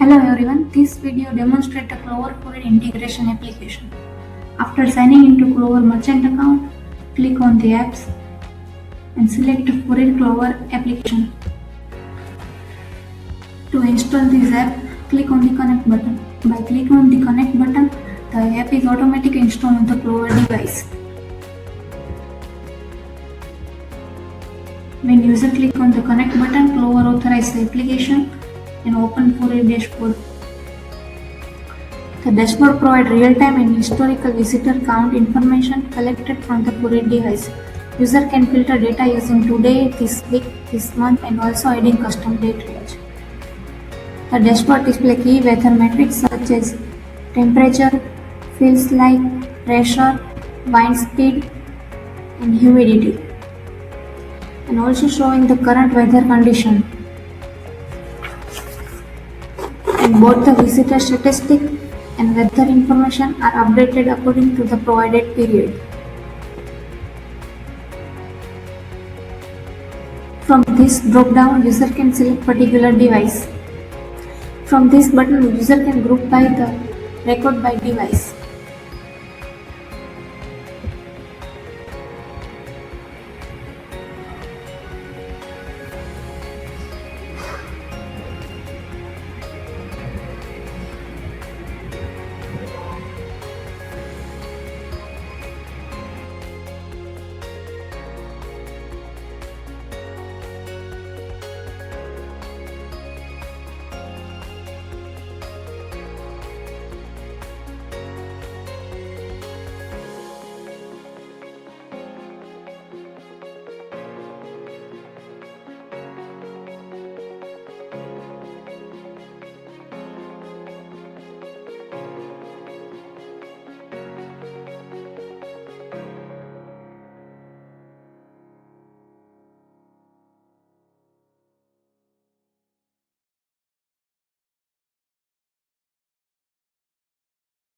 Hello everyone, this video demonstrates the Clover Foorir integration application. After signing into Clover merchant account, click on the apps and select the Fooiri Clover application. To install this app, click on the connect button. By clicking on the connect button, the app is automatically installed on the Clover device. When user click on the connect button, Clover authorizes the application and open Foorir dashboard. The dashboard provides real-time and historical visitor count information collected from the Foorir device. User can filter data using today, this week, this month, and also adding custom date range. The dashboard displays key weather metrics such as temperature, feels like, pressure, wind speed, and humidity, and also showing the current weather condition. And both the visitor statistic and weather information are updated according to the provided period. From this drop-down, user can select particular device. From this button, user can group by the record by device.